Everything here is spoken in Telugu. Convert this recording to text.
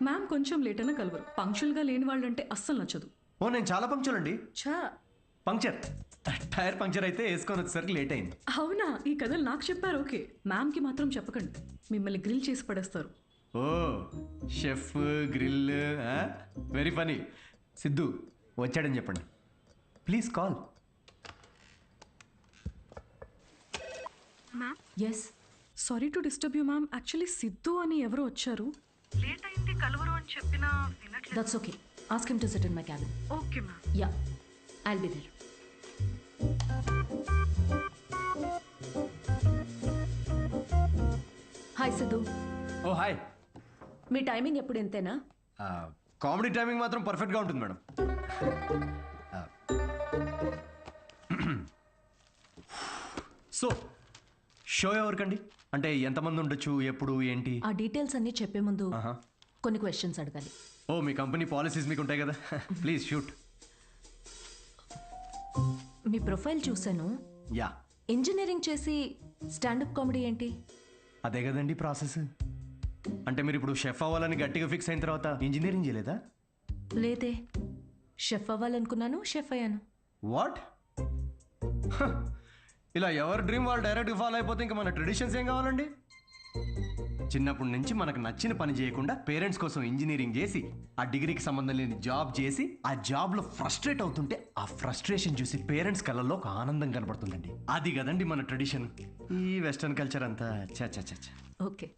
మ్యామ్ కొంచెం లేట్ అయినా కలవరు. పంక్చువల్గా లేని వాళ్ళంటే అస్సలు నచ్చదు. ఓ నేను చాలా పంక్చువల్ అండి. ఛా, పంక్చర్ టైర్ పంక్చర్ అయితే వేసుకొని వచ్చేసరికి లేట్ అయింది. అవునా? ఈ కథలు నాకు చెప్పారు. ఓకే, మ్యామ్కి మాత్రం చెప్పకండి, మిమ్మల్ని గ్రిల్ చేసి పడేస్తారు. Oh chef grill very funny. Siddhu వచ్చాడని చెప్పండి please call. Ma'am, yes, sorry to disturb you ma'am. Actually Siddhu అని ఎవరో వచ్చారు. లేట్ అయింది కలవరు అని చెప్పినా వినట్లేదు. That's okay. Ask him to sit in my cabin. Okay ma'am. Yeah, I'll be there. Hi Siddhu. Oh hi. మీ టైమింగ్ ఎప్పుడు ఇంతేనా? కామెడీ టైమింగ్ మాత్రం పర్ఫెక్ట్గా ఉంటుంది మేడం. సో షో ఎవరికండి? అంటే ఎంతమంది ఉండొచ్చు, ఎప్పుడు, ఏంటి? ఆ డీటెయిల్స్ అన్నీ చెప్పే ముందు ఆహా. కొన్ని క్వశ్చన్స్ అడగాలి. ఓ మీ కంపెనీ పాలసీస్ మీకు ఉంటాయి కదా. Please shoot. మీ ప్రొఫైల్ చూశాను. యా ఇంజనీరింగ్ చేసి స్టాండప్ కామెడీ ఏంటి? అదే కదండి ప్రాసెస్. అంటే మీరు ఇప్పుడు షెఫ్ అవ్వాలని గట్టిగా ఫిక్స్ అయిన తర్వాత ఇంజనీరింగ్ చేయలేదా? లేదే, షెఫ్ అవ్వాలనుకున్నాను, షెఫ్ అయ్యాను. వాట్? ఇలా ఎవరి డ్రీమ్ వాళ్ళు డైరెక్ట్గా ఫాలో అయిపోతే ఇంకా మన ట్రెడిషన్స్ ఏం కావాలండి? చిన్నప్పటి నుంచి మనకు నచ్చిన పని చేయకుండా పేరెంట్స్ కోసం ఇంజనీరింగ్ చేసి ఆ డిగ్రీకి సంబంధం లేని జాబ్ చేసి ఆ జాబ్లో ఫ్రస్ట్రేట్ అవుతుంటే ఆ ఫ్రస్ట్రేషన్ చూసి పేరెంట్స్ కళ్ళల్లో ఒక ఆనందం కనబడుతుందండి. అది కదండి మన ట్రెడిషన్. ఈ వెస్టర్న్ కల్చర్ అంతా చా చా చా చా. ఓకే,